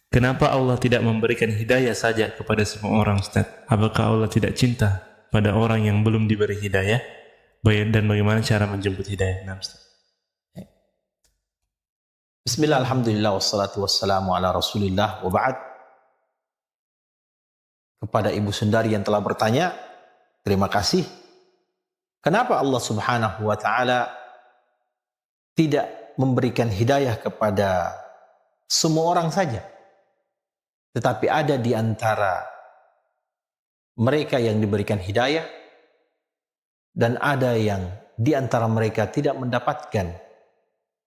Kenapa Allah tidak memberikan hidayah saja kepada semua orang, Ustaz? Apakah Allah tidak cinta pada orang yang belum diberi hidayah? Dan bagaimana cara menjemput hidayah? Nah, Ustaz. Bismillah, alhamdulillah, wassalatu wassalamu ala rasulillah, wa ba'd. Kepada Ibu Sundari yang telah bertanya, terima kasih. Kenapa Allah subhanahu wa ta'ala tidak memberikan hidayah kepada semua orang saja, tetapi ada di antara mereka yang diberikan hidayah dan ada yang di antara mereka tidak mendapatkan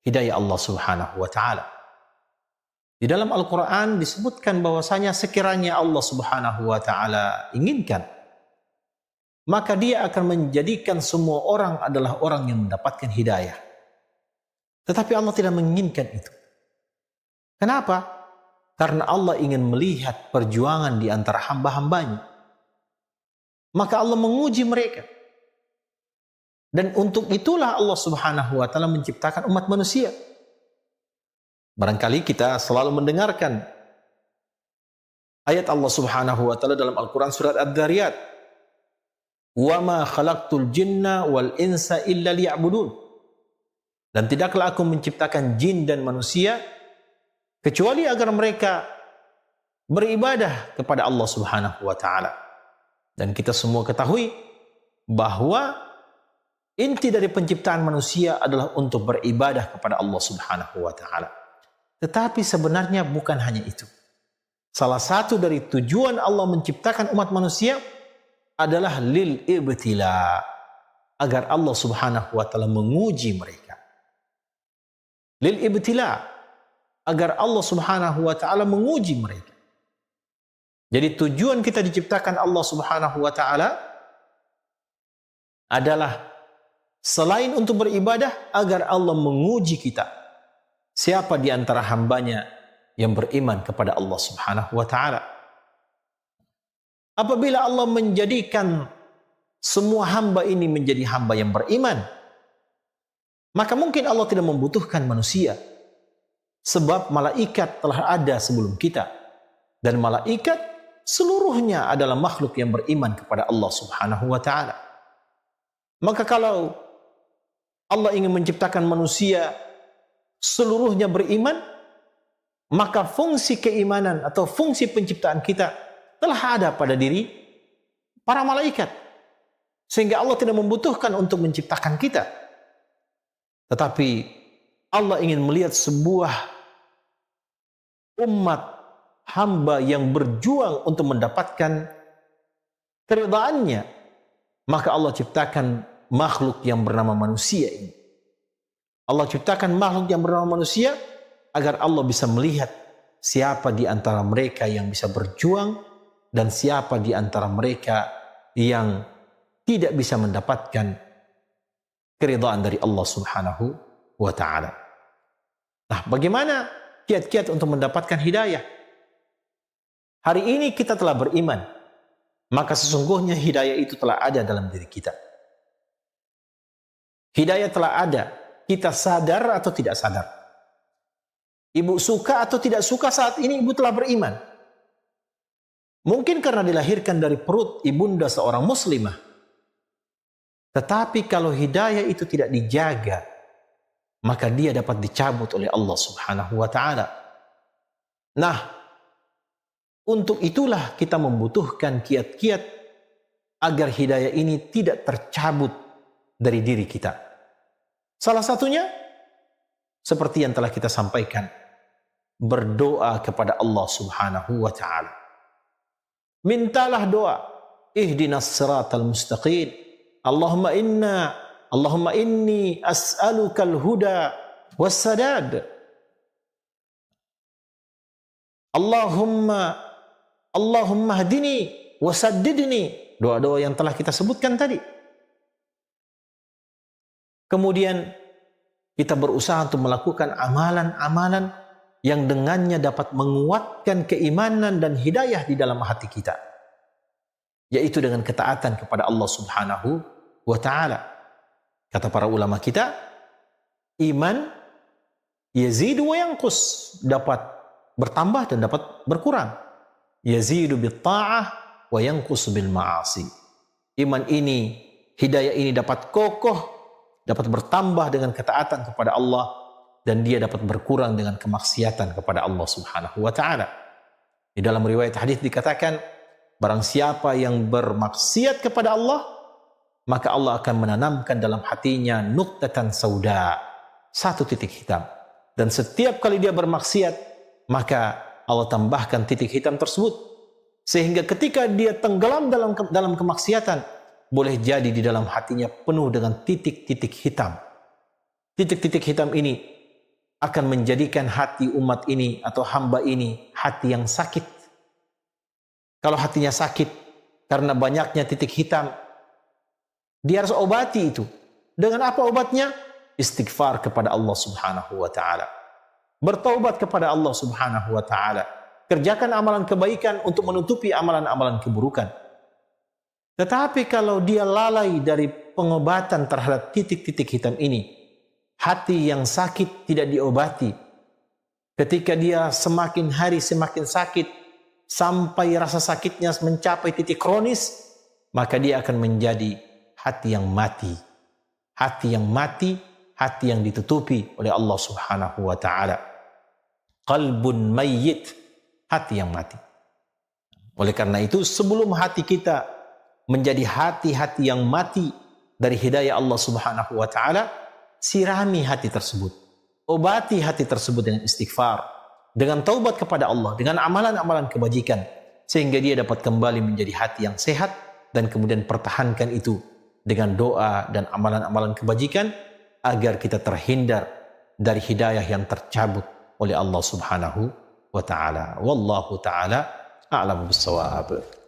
hidayah Allah subhanahu wa ta'ala. Di dalam Al-Quran disebutkan bahwasanya sekiranya Allah subhanahu wa ta'ala inginkan, maka dia akan menjadikan semua orang adalah orang yang mendapatkan hidayah. Tetapi Allah tidak menginginkan itu. Kenapa? Karena Allah ingin melihat perjuangan di antara hamba-hambanya. Maka Allah menguji mereka. Dan untuk itulah Allah subhanahu wa ta'ala menciptakan umat manusia. Barangkali kita selalu mendengarkan ayat Allah subhanahu wa ta'ala dalam Al-Quran surat Ad-Dhariyat. Wa ma khalaqtul jinna wal insa illa liya'budun. Dan tidaklah aku menciptakan jin dan manusia kecuali agar mereka beribadah kepada Allah subhanahu wa ta'ala. Dan kita semua ketahui bahwa inti dari penciptaan manusia adalah untuk beribadah kepada Allah subhanahu wa ta'ala. Tetapi sebenarnya bukan hanya itu. Salah satu dari tujuan Allah menciptakan umat manusia adalah lil ibtila, agar Allah subhanahu wa ta'ala menguji mereka. Lil ibtila, agar Allah subhanahu wa ta'ala menguji mereka. Jadi tujuan kita diciptakan Allah subhanahu wa ta'ala adalah selain untuk beribadah, agar Allah menguji kita. Siapa di antara hambanya yang beriman kepada Allah subhanahu wa ta'ala. Apabila Allah menjadikan semua hamba ini menjadi hamba yang beriman, maka mungkin Allah tidak membutuhkan manusia. Sebab malaikat telah ada sebelum kita. Dan malaikat seluruhnya adalah makhluk yang beriman kepada Allah subhanahu wa ta'ala. Maka kalau Allah ingin menciptakan manusia seluruhnya beriman, maka fungsi keimanan atau fungsi penciptaan kita telah ada pada diri para malaikat. Sehingga Allah tidak membutuhkan untuk menciptakan kita. Tetapi Allah ingin melihat sebuah umat hamba yang berjuang untuk mendapatkan keridhaannya. Maka Allah ciptakan makhluk yang bernama manusia ini. Allah ciptakan makhluk yang bernama manusia agar Allah bisa melihat siapa di antara mereka yang bisa berjuang dan siapa di antara mereka yang tidak bisa mendapatkan keridhaan dari Allah subhanahu wa ta'ala. Nah, bagaimana kiat-kiat untuk mendapatkan hidayah? Hari ini kita telah beriman, maka sesungguhnya hidayah itu telah ada dalam diri kita. Hidayah telah ada. Kita sadar atau tidak sadar. Ibu suka atau tidak suka saat ini ibu telah beriman. Mungkin karena dilahirkan dari perut ibunda seorang muslimah. Tetapi kalau hidayah itu tidak dijaga, maka dia dapat dicabut oleh Allah subhanahu wa ta'ala. Nah, untuk itulah kita membutuhkan kiat-kiat agar hidayah ini tidak tercabut dari diri kita. Salah satunya, seperti yang telah kita sampaikan, berdoa kepada Allah subhanahu wa ta'ala. Mintalah doa, ihdinas siratal mustaqim. Allahumma inni as'alukal huda wassadad. Allahumma hdini wasaddidni. Doa-doa yang telah kita sebutkan tadi. Kemudian kita berusaha untuk melakukan amalan-amalan yang dengannya dapat menguatkan keimanan dan hidayah di dalam hati kita. Yaitu dengan ketaatan kepada Allah subhanahu wa ta'ala. Kata para ulama kita, iman yazidu wa yanqus, dapat bertambah dan dapat berkurang. Yazidu bit ta'ah wa yanqusu bil ma'asi. Iman ini, hidayah ini dapat kokoh, dapat bertambah dengan ketaatan kepada Allah, dan dia dapat berkurang dengan kemaksiatan kepada Allah Subhanahu wa taala. Di dalam riwayat hadis dikatakan, barang siapa yang bermaksiat kepada Allah, maka Allah akan menanamkan dalam hatinya nuqtatan sauda, satu titik hitam. Dan setiap kali dia bermaksiat, maka Allah tambahkan titik hitam tersebut. Sehingga ketika dia tenggelam dalam kemaksiatan, boleh jadi di dalam hatinya penuh dengan titik-titik hitam. Titik-titik hitam ini akan menjadikan hati umat ini atau hamba ini hati yang sakit. Kalau hatinya sakit karena banyaknya titik hitam, dia harus obati itu. Dengan apa obatnya? Istighfar kepada Allah Subhanahu wa taala. Bertaubat kepada Allah Subhanahu wa taala. Kerjakan amalan kebaikan untuk menutupi amalan-amalan keburukan. Tetapi kalau dia lalai dari pengobatan terhadap titik-titik hitam ini, hati yang sakit tidak diobati. Ketika dia semakin hari semakin sakit, sampai rasa sakitnya mencapai titik kronis, maka dia akan menjadi hati yang mati. Hati yang mati, hati yang ditutupi oleh Allah Subhanahu wa taala. Qalbun mayyit, hati yang mati. Oleh karena itu, sebelum hati kita menjadi hati-hati yang mati dari hidayah Allah Subhanahu wa taala, sirami hati tersebut. Obati hati tersebut dengan istighfar, dengan taubat kepada Allah, dengan amalan-amalan kebajikan, sehingga dia dapat kembali menjadi hati yang sehat, dan kemudian pertahankan itu dengan doa dan amalan-amalan kebajikan agar kita terhindar dari hidayah yang tercabut oleh Allah Subhanahu wa taala. Wallahu taala a'lamu bis-shawab.